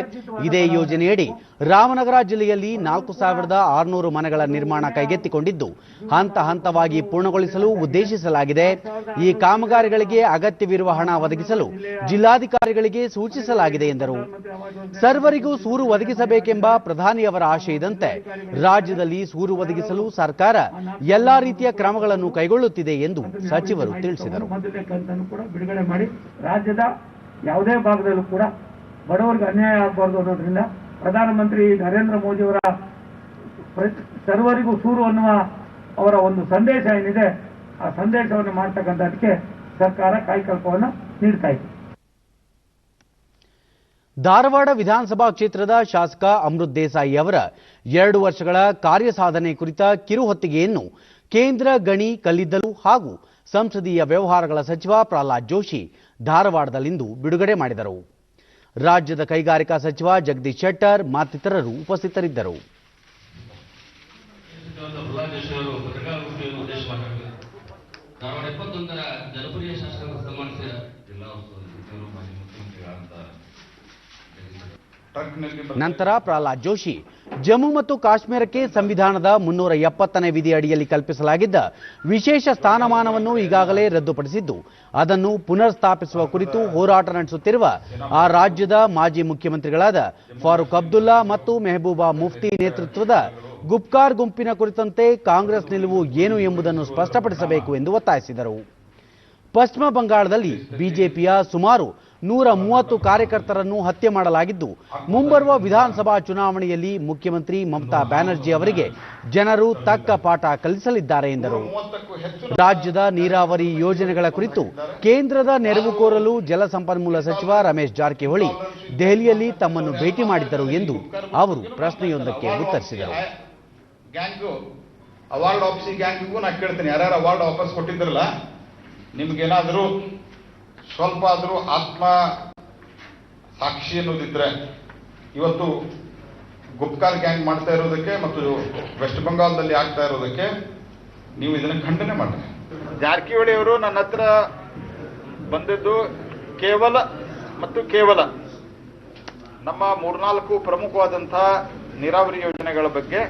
A: ಇದೇ ಯೋಜನೆಯಡಿ ರಾಮನಗರ ಜಿಲ್ಲೆಯಲ್ಲಿ 4,600 ಮನೆಗಳ ನಿರ್ಮಾಣ ಕೈಗೆತ್ತಿಕೊಂಡಿದ್ದು ಹಂತ ಹಂತವಾಗಿ ಪೂರ್ಣಗೊಳಿಸಲು ಉದ್ದೇಶಿಸಲಾಗಿದೆ. ಈ ಕಾಮಗಾರಿಗಳಿಗೆ ಅಗತ್ಯವಿರುವ ಹಣ ಒದಗಿಸಲು ಜಿಲ್ಲಾಧಿಕಾರಿಗಳಿಗೆ ಸೂಚಿಸಲಾಗಿದೆ ಎಂದರು. ಸರ್ವರಿಗೂ ಸೂರು ಒದಗಿಸಬೇಕೆಂಬ ಪ್ರಧಾನಿಯವರ ಆಶಯದಂತೆ ರಾಜ್ಯದಲ್ಲಿ ಸೂರು ಒದಗಿಸಲು ಸರ್ಕಾರ ಎಲ್ಲಾ ರೀತಿಯ ಕ್ರಮಗಳನ್ನು ಕೈಗೊಳ್ಳುತ್ತಿದೆ ಎಂದು ಸಚಿವರು ತಿಳಿಸಿದರು.
I: ಬಿಡುಗಡೆ ಮಾಡಿ ರಾಜ್ಯದ ಯಾವುದೇ ಭಾಗದಲ್ಲೂ ಕೂಡ ಬಡವರಿಗೆ ಅನ್ಯಾಯ ಆಗಬಾರದು ಅನ್ನೋದ್ರಿಂದ ಪ್ರಧಾನಮಂತ್ರಿ ನರೇಂದ್ರ ಮೋದಿ ಅವರ ಸರ್ವರಿಗೂ ಸೂರು ಅನ್ನುವ ಅವರ ಒಂದು ಸಂದೇಶ ಏನಿದೆ, ಆ ಸಂದೇಶವನ್ನು ಮಾಡ್ತಕ್ಕಂಥದಕ್ಕೆ ಸರ್ಕಾರ ಕಾಯಕಲ್ಪವನ್ನು ನೀಡ್ತಾ ಇದೆ.
A: ಧಾರವಾಡ ವಿಧಾನಸಭಾ ಕ್ಷೇತ್ರದ ಶಾಸಕ ಅಮೃತ್ ದೇಸಾಯಿ ಅವರ 2 ವರ್ಷಗಳ ಕಾರ್ಯಸಾಧನೆ ಕುರಿತ ಕಿರುಹೊತ್ತಿಗೆಯನ್ನು ಕೇಂದ್ರ ಗಣಿ, ಕಲ್ಲಿದ್ದಲು ಹಾಗೂ ಸಂಸದೀಯ ವ್ಯವಹಾರಗಳ ಸಚಿವ ಪ್ರಹ್ಲಾದ್ ಜೋಶಿ ಧಾರವಾಡದಲ್ಲಿಂದು ಬಿಡುಗಡೆ ಮಾಡಿದರು. ರಾಜ್ಯದ ಕೈಗಾರಿಕಾ ಸಚಿವ ಜಗದೀಶ್ ಶೆಟ್ಟರ್ ಮತ್ತಿತರರು ಉಪಸ್ಥಿತರಿದ್ದರು. ನಂತರ ಪ್ರಹ್ಲಾದ್ ಜೋಶಿ ಜಮ್ಮು ಮತ್ತು ಕಾಶ್ಮೀರಕ್ಕೆ ಸಂವಿಧಾನದ 370ನೇ ವಿಧಿ ಅಡಿಯಲ್ಲಿ ಕಲ್ಪಿಸಲಾಗಿದ್ದ ವಿಶೇಷ ಸ್ಥಾನಮಾನವನ್ನು ಈಗಾಗಲೇ ರದ್ದುಪಡಿಸಿದ್ದು ಅದನ್ನು ಪುನರ್ ಸ್ಥಾಪಿಸುವ ಕುರಿತು ಹೋರಾಟ ನಡೆಸುತ್ತಿರುವ ಆ ರಾಜ್ಯದ ಮಾಜಿ ಮುಖ್ಯಮಂತ್ರಿಗಳಾದ ಫಾರೂಕ್ ಅಬ್ದುಲ್ಲಾ ಮತ್ತು ಮೆಹಬೂಬಾ ಮುಫ್ತಿ ನೇತೃತ್ವದ ಗುಪ್ಕಾರ್ ಗುಂಪಿನ ಕುರಿತಂತೆ ಕಾಂಗ್ರೆಸ್ ನಿಲುವು ಏನು ಎಂಬುದನ್ನು ಸ್ಪಷ್ಟಪಡಿಸಬೇಕು ಎಂದು ಒತ್ತಾಯಿಸಿದರು. ಪಶ್ಚಿಮ ಬಂಗಾಳದಲ್ಲಿ ಬಿಜೆಪಿಯ ಸುಮಾರು 130 ಕಾರ್ಯಕರ್ತರನ್ನು ಹತ್ಯೆ ಮಾಡಲಾಗಿದ್ದು ಮುಂಬರುವ ವಿಧಾನಸಭಾ ಚುನಾವಣೆಯಲ್ಲಿ ಮುಖ್ಯಮಂತ್ರಿ ಮಮತಾ ಬ್ಯಾನರ್ಜಿ ಅವರಿಗೆ ಜನರು ತಕ್ಕ ಪಾಠ ಕಲಿಸಲಿದ್ದಾರೆ ಎಂದರು. ರಾಜ್ಯದ ನೀರಾವರಿ ಯೋಜನೆಗಳ ಕುರಿತು ಕೇಂದ್ರದ ನೆರವು ಕೋರಲು ಜಲಸಂಪನ್ಮೂಲ ಸಚಿವ ರಮೇಶ್ ಜಾರಕಿಹೊಳಿ ದೆಹಲಿಯಲ್ಲಿ ತಮ್ಮನ್ನು ಭೇಟಿ ಮಾಡಿದ್ದರು ಎಂದು ಅವರು ಪ್ರಶ್ನೆಯೊಂದಕ್ಕೆ ಉತ್ತರಿಸಿದರು.
J: ಅವಾರ್ಡ್ ಆಫೀಸ್ ಗ್ಯಾಂಗ್ಗೂ ನಾ ಕೇಳ್ತೀನಿ, ಯಾರ್ಯಾರು ಅವಾರ್ಡ್ ವಾಪಸ್ ಕೊಟ್ಟಿದ್ರಲ್ಲ, ನಿಮ್ಗೇನಾದರೂ ಸ್ವಲ್ಪ ಆದರೂ ಆತ್ಮ ಸಾಕ್ಷಿ ಅನ್ನೋದಿದ್ರೆ ಇವತ್ತು ಗುಪ್ಕಾಲ್ ಗ್ಯಾಂಗ್ ಮಾಡ್ತಾ ಇರೋದಕ್ಕೆ ಮತ್ತು ವೆಸ್ಟ್ ಬೆಂಗಾಲ್ದಲ್ಲಿ ಆಗ್ತಾ ಇರೋದಕ್ಕೆ ನೀವು ಇದನ್ನ ಖಂಡನೆ ಮಾಡಿ. ಜಾರಕಿಹೊಳಿ ಅವರು ನನ್ನ ಹತ್ರ ಬಂದಿದ್ದು ಕೇವಲ ಮತ್ತು ಕೇವಲ ನಮ್ಮ 3-4 ಪ್ರಮುಖವಾದಂತಹ ನೀರಾವರಿ ಯೋಜನೆಗಳ ಬಗ್ಗೆ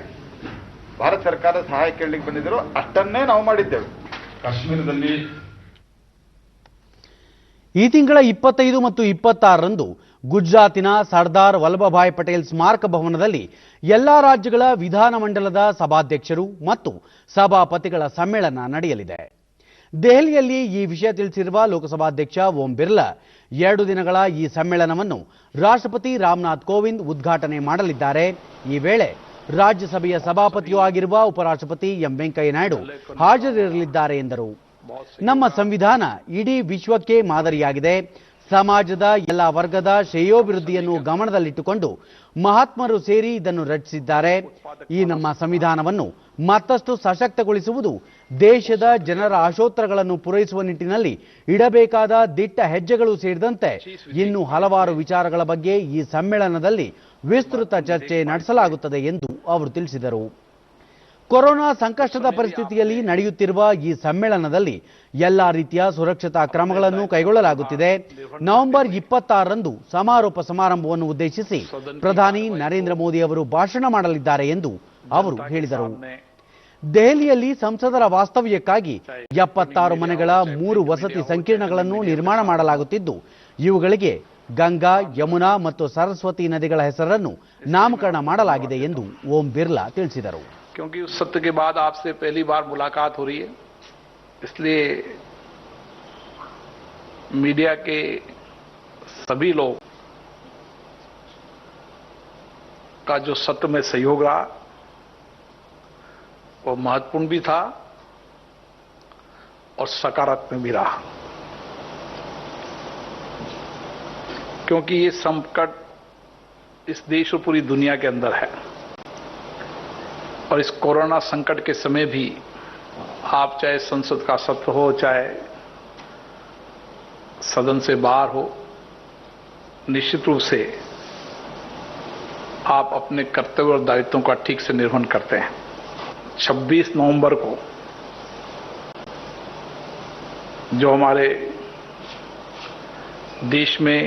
J: ಭಾರತ ಸರ್ಕಾರ ಸಹಾಯ ಕೇಳಲಿಕ್ಕೆ ಬಂದಿದ್ದರು. ಅಷ್ಟನ್ನೇ ನಾವು ಮಾಡಿದ್ದೇವೆ. ಕಾಶ್ಮೀರದಲ್ಲಿ
A: ಈ ತಿಂಗಳ 25 ಮತ್ತು 26ರಂದು ಗುಜರಾತಿನ ಸರ್ದಾರ್ ವಲ್ಲಭಭಾಯ್ ಪಟೇಲ್ ಸ್ಮಾರಕ ಭವನದಲ್ಲಿ ಎಲ್ಲಾ ರಾಜ್ಯಗಳ ವಿಧಾನಮಂಡಲದ ಸಭಾಧ್ಯಕ್ಷರು ಮತ್ತು ಸಭಾಪತಿಗಳ ಸಮ್ಮೇಳನ ನಡೆಯಲಿದೆ. ದೆಹಲಿಯಲ್ಲಿ ಈ ವಿಷಯ ತಿಳಿಸಿರುವ ಲೋಕಸಭಾಧ್ಯಕ್ಷ ಓಂ ಬಿರ್ಲಾ 2 ದಿನಗಳ ಈ ಸಮ್ಮೇಳನವನ್ನು ರಾಷ್ಟ್ರಪತಿ ರಾಮನಾಥ್ ಕೋವಿಂದ್ ಉದ್ಘಾಟನೆ ಮಾಡಲಿದ್ದಾರೆ. ಈ ವೇಳೆ ರಾಜ್ಯಸಭೆಯ ಸಭಾಪತಿಯೂ ಆಗಿರುವ ಉಪರಾಷ್ಟ್ರಪತಿ ಎಂ ವೆಂಕಯ್ಯ ನಾಯ್ಡು ಹಾಜರಿರಲಿದ್ದಾರೆ ಎಂದರು. ನಮ್ಮ ಸಂವಿಧಾನ ಇಡೀ ವಿಶ್ವಕ್ಕೆ ಮಾದರಿಯಾಗಿದೆ. ಸಮಾಜದ ಎಲ್ಲ ವರ್ಗದ ಶ್ರೇಯೋಭಿವೃದ್ಧಿಯನ್ನು ಗಮನದಲ್ಲಿಟ್ಟುಕೊಂಡು ಮಹಾತ್ಮರು ಸೇರಿ ಇದನ್ನು ರಚಿಸಿದ್ದಾರೆ. ಈ ನಮ್ಮ ಸಂವಿಧಾನವನ್ನು ಮತ್ತಷ್ಟು ಸಶಕ್ತಗೊಳಿಸುವುದು ದೇಶದ ಜನರ ಆಶೋತ್ತರಗಳನ್ನು ಪೂರೈಸುವ ನಿಟ್ಟಿನಲ್ಲಿ ಇಡಬೇಕಾದ ದಿಟ್ಟ ಹೆಜ್ಜೆಗಳು ಸೇರಿದಂತೆ ಇನ್ನೂ ಹಲವಾರು ವಿಚಾರಗಳ ಬಗ್ಗೆ ಈ ಸಮ್ಮೇಳನದಲ್ಲಿ ವಿಸ್ತೃತ ಚರ್ಚೆ ನಡೆಸಲಾಗುತ್ತದೆ ಎಂದು ಅವರು ತಿಳಿಸಿದರು. ಕೊರೋನಾ ಸಂಕಷ್ಟದ ಪರಿಸ್ಥಿತಿಯಲ್ಲಿ ನಡೆಯುತ್ತಿರುವ ಈ ಸಮ್ಮೇಳನದಲ್ಲಿ ಎಲ್ಲಾ ರೀತಿಯ ಸುರಕ್ಷತಾ ಕ್ರಮಗಳನ್ನು ಕೈಗೊಳ್ಳಲಾಗುತ್ತಿದೆ. ನವೆಂಬರ್ 26ರಂದು ಸಮಾರೋಪ ಸಮಾರಂಭವನ್ನು ಉದ್ದೇಶಿಸಿ ಪ್ರಧಾನಿ ನರೇಂದ್ರ ಮೋದಿ ಅವರು ಭಾಷಣ ಮಾಡಲಿದ್ದಾರೆ ಎಂದು ಅವರು ಹೇಳಿದರು. ದೆಹಲಿಯಲ್ಲಿ ಸಂಸದರ ವಾಸ್ತವ್ಯಕ್ಕಾಗಿ 76 ಮನೆಗಳ 3 ವಸತಿ ಸಂಕೀರ್ಣಗಳನ್ನು ನಿರ್ಮಾಣ ಮಾಡಲಾಗುತ್ತಿದ್ದು, ಇವುಗಳಿಗೆ ಗಂಗಾ, ಯಮುನಾ ಮತ್ತು ಸರಸ್ವತಿ ನದಿಗಳ ಹೆಸರನ್ನು ನಾಮಕರಣ ಮಾಡಲಾಗಿದೆ ಎಂದು ಓಂ ಬಿರ್ಲಾ ತಿಳಿಸಿದರು.
K: क्योंकि उस सत्र के बाद आपसे पहली बार मुलाकात हो रही है, इसलिए मीडिया के सभी लोग का जो सत्र में सहयोग रहा वो महत्वपूर्ण भी था और सकारात्मक भी रहा, क्योंकि ये संकट इस देश और पूरी दुनिया के अंदर है और इस कोरोना संकट के समय भी आप चाहे संसद का सत्र हो, चाहे सदन से बाहर हो, निश्चित रूप से आप अपने कर्तव्य और दायित्वों का ठीक से निर्वहन करते हैं. 26 नवंबर को जो हमारे देश में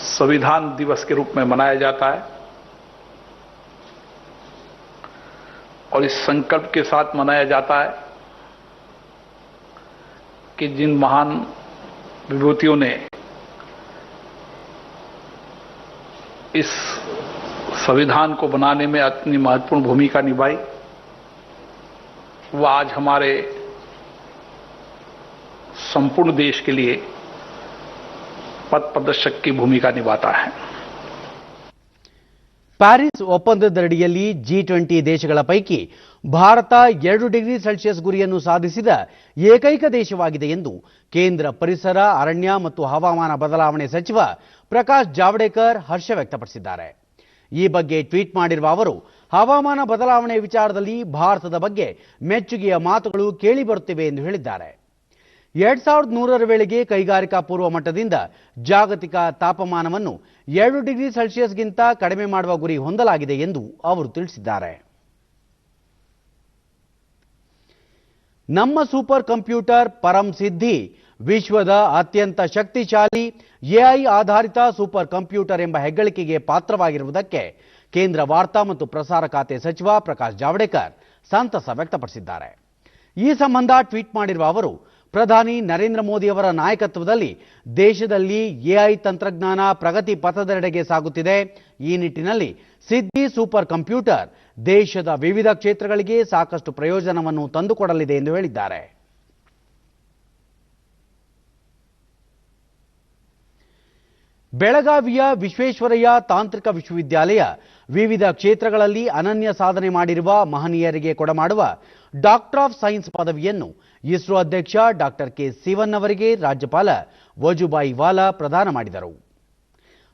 K: संविधान दिवस के रूप में मनाया जाता है और इस संकल्प के साथ मनाया जाता है कि जिन महान विभूतियों ने इस संविधान को बनाने में अपनी महत्वपूर्ण भूमिका निभाई, वह आज हमारे संपूर्ण देश के लिए पथ प्रदर्शक की भूमिका निभाता है.
A: ಪ್ಯಾರಿಸ್ ಒಪ್ಪಂದದಡಿಯಲ್ಲಿ G20 ದೇಶಗಳ ಪೈಕಿ ಭಾರತ 2 ಡಿಗ್ರಿ ಸೆಲ್ಸಿಯಸ್ ಗುರಿಯನ್ನು ಸಾಧಿಸಿದ ಏಕೈಕ ದೇಶವಾಗಿದೆ ಎಂದು ಕೇಂದ್ರ ಪರಿಸರ, ಅರಣ್ಯ ಮತ್ತು ಹವಾಮಾನ ಬದಲಾವಣೆ ಸಚಿವ ಪ್ರಕಾಶ್ ಜಾವಡೇಕರ್ ಹರ್ಷ ವ್ಯಕ್ತಪಡಿಸಿದ್ದಾರೆ. ಈ ಬಗ್ಗೆ ಟ್ವೀಟ್ ಮಾಡಿರುವ ಅವರು, ಹವಾಮಾನ ಬದಲಾವಣೆ ವಿಚಾರದಲ್ಲಿ ಭಾರತದ ಬಗ್ಗೆ ಮೆಚ್ಚುಗೆಯ ಮಾತುಗಳು ಕೇಳಿಬರುತ್ತಿವೆ ಎಂದು ಹೇಳಿದ್ದಾರೆ. 2100ರ ವೇಳೆಗೆ ಕೈಗಾರಿಕಾ ಪೂರ್ವ ಮಟ್ಟದಿಂದ ಜಾಗತಿಕ ತಾಪಮಾನವನ್ನು 2 ಡಿಗ್ರಿ ಸೆಲ್ಸಿಯಸ್ಗಿಂತ ಕಡಿಮೆ ಮಾಡುವ ಗುರಿ ಹೊಂದಲಾಗಿದೆ ಎಂದು ಅವರು ತಿಳಿಸಿದ್ದಾರೆ. ನಮ್ಮ ಸೂಪರ್ ಕಂಪ್ಯೂಟರ್ ಪರಂ ಸಿದ್ಧಿ ವಿಶ್ವದ ಅತ್ಯಂತ ಶಕ್ತಿಶಾಲಿ ಎಐ ಆಧಾರಿತ ಸೂಪರ್ ಕಂಪ್ಯೂಟರ್ ಎಂಬ ಹೆಗ್ಗಳಿಕೆಗೆ ಪಾತ್ರವಾಗಿರುವುದಕ್ಕೆ ಕೇಂದ್ರ ವಾರ್ತಾ ಮತ್ತು ಪ್ರಸಾರ ಖಾತೆ ಸಚಿವ ಪ್ರಕಾಶ್ ಜಾವಡೇಕರ್ ಸಂತಸ ವ್ಯಕ್ತಪಡಿಸಿದ್ದಾರೆ. ಈ ಸಂಬಂಧ ಟ್ವೀಟ್ ಮಾಡಿರುವ ಅವರು, ಪ್ರಧಾನಿ ನರೇಂದ್ರ ಮೋದಿ ಅವರ ನಾಯಕತ್ವದಲ್ಲಿ ದೇಶದಲ್ಲಿ ಎಐ ತಂತ್ರಜ್ಞಾನ ಪ್ರಗತಿ ಪಥದೆಡೆಗೆ ಸಾಗುತ್ತಿದೆ. ಈ ನಿಟ್ಟಿನಲ್ಲಿ ಸಿದ್ಧಿ ಸೂಪರ್ ಕಂಪ್ಯೂಟರ್ ದೇಶದ ವಿವಿಧ ಕ್ಷೇತ್ರಗಳಿಗೆ ಸಾಕಷ್ಟು ಪ್ರಯೋಜನವನ್ನು ತಂದುಕೊಡಲಿದೆ ಎಂದು ಹೇಳಿದ್ದಾರೆ. ಬೆಳಗಾವಿಯ ವಿಶ್ವೇಶ್ವರಯ್ಯ ತಾಂತ್ರಿಕ ವಿಶ್ವವಿದ್ಯಾಲಯ ವಿವಿಧ ಕ್ಷೇತ್ರಗಳಲ್ಲಿ ಅನನ್ಯ ಸಾಧನೆ ಮಾಡಿರುವ ಮಹನೀಯರಿಗೆ ಕೊಡಮಾಡುವ ಡಾಕ್ಟರ್ ಆಫ್ ಸೈನ್ಸ್ ಪದವಿಯನ್ನು ಇಸ್ರೋ ಅಧ್ಯಕ್ಷ ಡಾಕ್ಟರ್ ಕೆ ಸಿವನ್ ಅವರಿಗೆ ರಾಜ್ಯಪಾಲ ವಜುಭಾಯಿ ವಾಲಾ ಪ್ರದಾನ ಮಾಡಿದರು.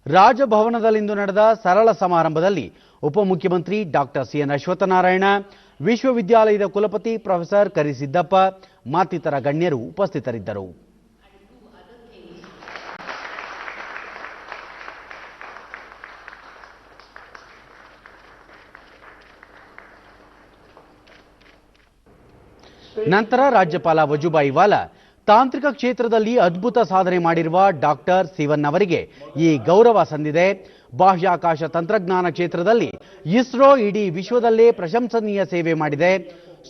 A: ರಾಜಭವನದಲ್ಲಿಂದು ನಡೆದ ಸರಳ ಸಮಾರಂಭದಲ್ಲಿ ಉಪಮುಖ್ಯಮಂತ್ರಿ ಡಾಕ್ಟರ್ ಸಿಎನ್ ಅಶ್ವತ್ಥನಾರಾಯಣ, ವಿಶ್ವವಿದ್ಯಾಲಯದ ಕುಲಪತಿ ಪ್ರೊಫೆಸರ್ ಕರಿಸಿದ್ದಪ್ಪ ಮತ್ತಿತರ ಗಣ್ಯರು ಉಪಸ್ಥಿತರಿದ್ದರು. ನಂತರ ರಾಜ್ಯಪಾಲ ವಜುಭಾಯಿ ವಾಲಾ ತಾಂತ್ರಿಕ ಕ್ಷೇತ್ರದಲ್ಲಿ ಅದ್ಭುತ ಸಾಧನೆ ಮಾಡಿರುವ ಡಾಕ್ಟರ್ ಸಿವನ್ ಅವರಿಗೆ ಈ ಗೌರವ ಸಂದಿದೆ. ಬಾಹ್ಯಾಕಾಶ ತಂತ್ರಜ್ಞಾನ ಕ್ಷೇತ್ರದಲ್ಲಿ ಇಸ್ರೋ ಇಡೀ ವಿಶ್ವದಲ್ಲೇ ಪ್ರಶಂಸನೀಯ ಸೇವೆ ಮಾಡಿದೆ.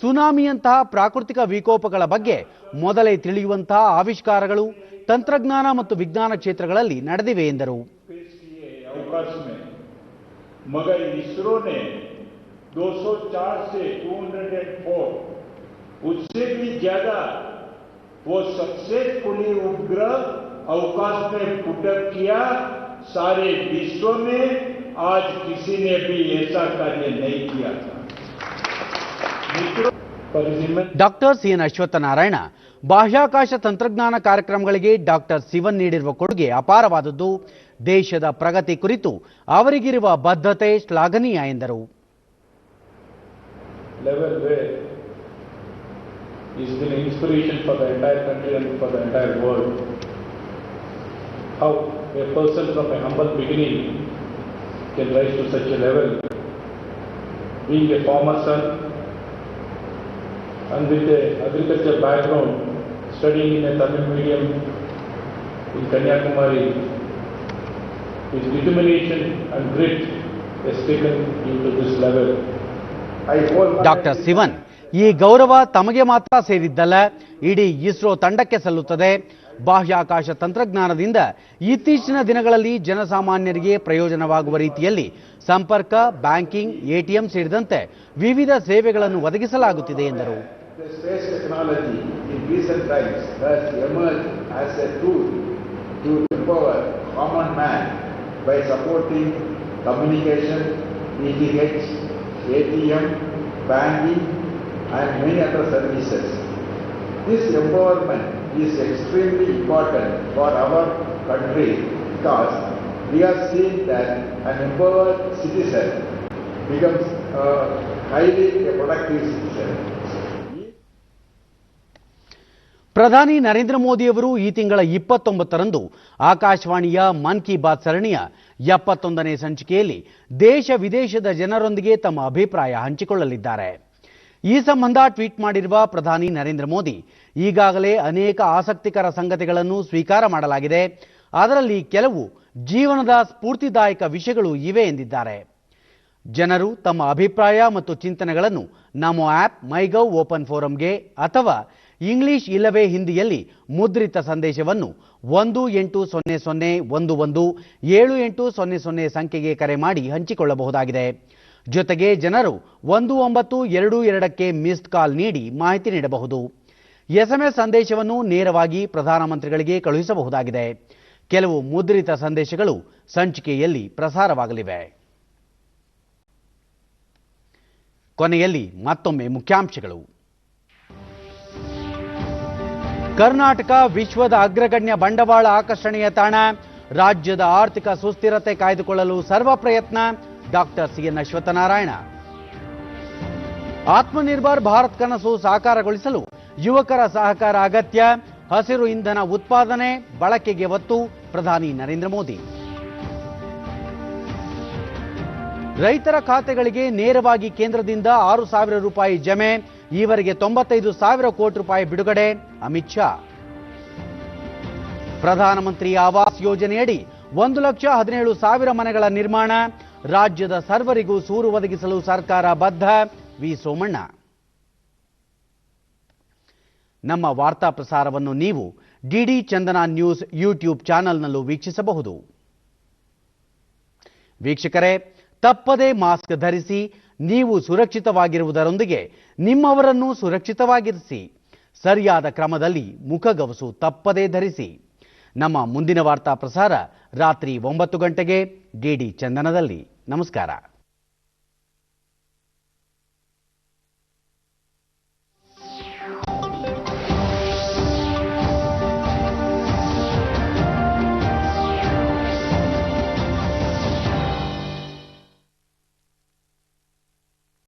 A: ಸುನಾಮಿಯಂತಹ ಪ್ರಾಕೃತಿಕ ವಿಕೋಪಗಳ ಬಗ್ಗೆ ಮೊದಲೇ ತಿಳಿಯುವಂತಹ ಆವಿಷ್ಕಾರಗಳು ತಂತ್ರಜ್ಞಾನ ಮತ್ತು ವಿಜ್ಞಾನ ಕ್ಷೇತ್ರಗಳಲ್ಲಿ ನಡೆದಿವೆ ಎಂದರು.
L: मगर इसरो ने 204 से 204 उससे भी ज्यादा वो सक्सेसफुली उपग्रह अवकाश में पुटअप किया. सारे विश्व में आज किसी ने भी ऐसा कार्य नहीं किया था.
A: ಡಾಕ್ಟರ್ ಸಿಎನ್ ಅಶ್ವತ್ಥನಾರಾಯಣ ಬಾಹ್ಯಾಕಾಶ ತಂತ್ರಜ್ಞಾನ ಕಾರ್ಯಕ್ರಮಗಳಿಗೆ ಡಾಕ್ಟರ್ ಸಿವನ್ ನೀಡಿರುವ ಕೊಡುಗೆ ಅಪಾರವಾದದ್ದು. ದೇಶದ ಪ್ರಗತಿ ಕುರಿತು ಅವರಿಗಿರುವ ಬದ್ಧತೆ ಶ್ಲಾಘನೀಯ ಎಂದರು.
B: Level where is been inspiration for the entire country and for the entire world. How a person from a humble beginning can rise to such a level. Being a farmer son and with a agriculture background, studying in a Tamil medium in Kanyakumari, his determination and grit has taken him to this level.
A: Doctor Sivan, ಈ ಗೌರವ ತಮಗೆ ಮಾತ್ರ ಸೇರಿದ್ದಲ್ಲ, ಇಡೀ ಇಸ್ರೋ ತಂಡಕ್ಕೆ ಸಲ್ಲುತ್ತದೆ. ಬಾಹ್ಯಾಕಾಶ ತಂತ್ರಜ್ಞಾನದಿಂದ ಇತ್ತೀಚಿನ ದಿನಗಳಲ್ಲಿ ಜನಸಾಮಾನ್ಯರಿಗೆ ಪ್ರಯೋಜನವಾಗುವ ರೀತಿಯಲ್ಲಿ ಸಂಪರ್ಕ, ಬ್ಯಾಂಕಿಂಗ್, ಎಟಿಎಂ ಸೇರಿದಂತೆ ವಿವಿಧ ಸೇವೆಗಳನ್ನು ಒದಗಿಸಲಾಗುತ್ತಿದೆ ಎಂದರು.
L: The space technology in recent times has emerged as a tool to empower common man by supporting communication, DTH, ATM, banking and many other services. This empowerment is extremely important for our country because we are seeing that an empowered citizen becomes a highly productive citizen.
A: ಪ್ರಧಾನಿ ನರೇಂದ್ರ ಮೋದಿಯವರು ಈ ತಿಂಗಳ 29ರಂದು ಆಕಾಶವಾಣಿಯ ಮನ್ ಕಿ ಬಾತ್ ಸರಣಿಯ 71ನೇ ಸಂಚಿಕೆಯಲ್ಲಿ ದೇಶ ವಿದೇಶದ ಜನರೊಂದಿಗೆ ತಮ್ಮ ಅಭಿಪ್ರಾಯ ಹಂಚಿಕೊಳ್ಳಲಿದ್ದಾರೆ. ಈ ಸಂಬಂಧ ಟ್ವೀಟ್ ಮಾಡಿರುವ ಪ್ರಧಾನಿ ನರೇಂದ್ರ ಮೋದಿ, ಈಗಾಗಲೇ ಅನೇಕ ಆಸಕ್ತಿಕರ ಸಂಗತಿಗಳನ್ನು ಸ್ವೀಕಾರ ಮಾಡಲಾಗಿದೆ, ಅದರಲ್ಲಿ ಕೆಲವು ಜೀವನದ ಸ್ಫೂರ್ತಿದಾಯಕ ವಿಷಯಗಳು ಇವೆ ಎಂದಿದ್ದಾರೆ. ಜನರು ತಮ್ಮ ಅಭಿಪ್ರಾಯ ಮತ್ತು ಚಿಂತನೆಗಳನ್ನು ನಮೋ ಆಪ್, ಮೈಗೌ ಓಪನ್ ಫೋರಂಗೆ ಅಥವಾ ಇಂಗ್ಲಿಷ್ ಇಲ್ಲವೇ ಹಿಂದಿಯಲ್ಲಿ ಮುದ್ರಿತ ಸಂದೇಶವನ್ನು 1800117800 ಸಂಖ್ಯೆಗೆ ಕರೆ ಮಾಡಿ ಹಂಚಿಕೊಳ್ಳಬಹುದಾಗಿದೆ. ಜೊತೆಗೆ ಜನರು 1922ಕ್ಕೆ ಮಿಸ್ಡ್ ಕಾಲ್ ನೀಡಿ ಮಾಹಿತಿ ನೀಡಬಹುದು. ಎಸ್ಎಂಎಸ್ ಸಂದೇಶವನ್ನು ನೇರವಾಗಿ ಪ್ರಧಾನಮಂತ್ರಿಗಳಿಗೆ ಕಳುಹಿಸಬಹುದಾಗಿದೆ. ಕೆಲವು ಮುದ್ರಿತ ಸಂದೇಶಗಳು ಸಂಚಿಕೆಯಲ್ಲಿ ಪ್ರಸಾರವಾಗಲಿವೆ. ಕೊನೆಯಲ್ಲಿ ಮತ್ತೊಮ್ಮೆ ಮುಖ್ಯಾಂಶಗಳು. ಕರ್ನಾಟಕ ವಿಶ್ವದ ಅಗ್ರಗಣ್ಯ ಬಂಡವಾಳ ಆಕರ್ಷಣೆಯ ತಾಣ, ರಾಜ್ಯದ ಆರ್ಥಿಕ ಸುಸ್ಥಿರತೆ ಕಾಯ್ದುಕೊಳ್ಳಲು ಸರ್ವ ಪ್ರಯತ್ನ, ಡಾಕ್ಟರ್ ಸಿಎನ್ ಅಶ್ವತ್ಥನಾರಾಯಣ. ಆತ್ಮನಿರ್ಭರ್ ಭಾರತ್ ಕನಸು ಸಾಕಾರಗೊಳಿಸಲು ಯುವಕರ ಸಹಕಾರ ಅಗತ್ಯ, ಹಸಿರು ಇಂಧನ ಉತ್ಪಾದನೆ ಬಳಕೆಗೆ ಒತ್ತು, ಪ್ರಧಾನಿ ನರೇಂದ್ರ ಮೋದಿ. ರೈತರ ಖಾತೆಗಳಿಗೆ ನೇರವಾಗಿ ಕೇಂದ್ರದಿಂದ 6,000 ರೂಪಾಯಿ ಜಮೆ, ಈವರೆಗೆ 95,000 ಕೋಟಿ ರೂಪಾಯಿ ಬಿಡುಗಡೆ, ಅಮಿತ್ ಶಾ. ಪ್ರಧಾನಮಂತ್ರಿ ಆವಾಸ್ ಯೋಜನೆಯಡಿ 1,17,000 ಮನೆಗಳ ನಿರ್ಮಾಣ, ರಾಜ್ಯದ ಸರ್ವರಿಗೂ ಸೂರು ಒದಗಿಸಲು ಸರ್ಕಾರ ಬದ್ಧ, ವಿ ಸೋಮಣ್ಣ. ನಮ್ಮ ವಾರ್ತಾ ಪ್ರಸಾರವನ್ನು ನೀವು ಡಿಡಿ ಚಂದನ ನ್ಯೂಸ್ ಯೂಟ್ಯೂಬ್ ಚಾನೆಲ್ನಲ್ಲೂ ವೀಕ್ಷಿಸಬಹುದು. ವೀಕ್ಷಕರೇ, ತಪ್ಪದೇ ಮಾಸ್ಕ್ ಧರಿಸಿ, ನೀವು ಸುರಕ್ಷಿತವಾಗಿರುವುದರೊಂದಿಗೆ ನಿಮ್ಮವರನ್ನು ಸುರಕ್ಷಿತವಾಗಿರಿಸಿ. ಸರಿಯಾದ ಕ್ರಮದಲ್ಲಿ ಮುಖಗವಸು ತಪ್ಪದೇ ಧರಿಸಿ. ನಮ್ಮ ಮುಂದಿನ ವಾರ್ತಾ ಪ್ರಸಾರ ರಾತ್ರಿ 9 ಗಂಟೆಗೆ ಡಿಡಿ ಚಂದನದಲ್ಲಿ. ನಮಸ್ಕಾರ.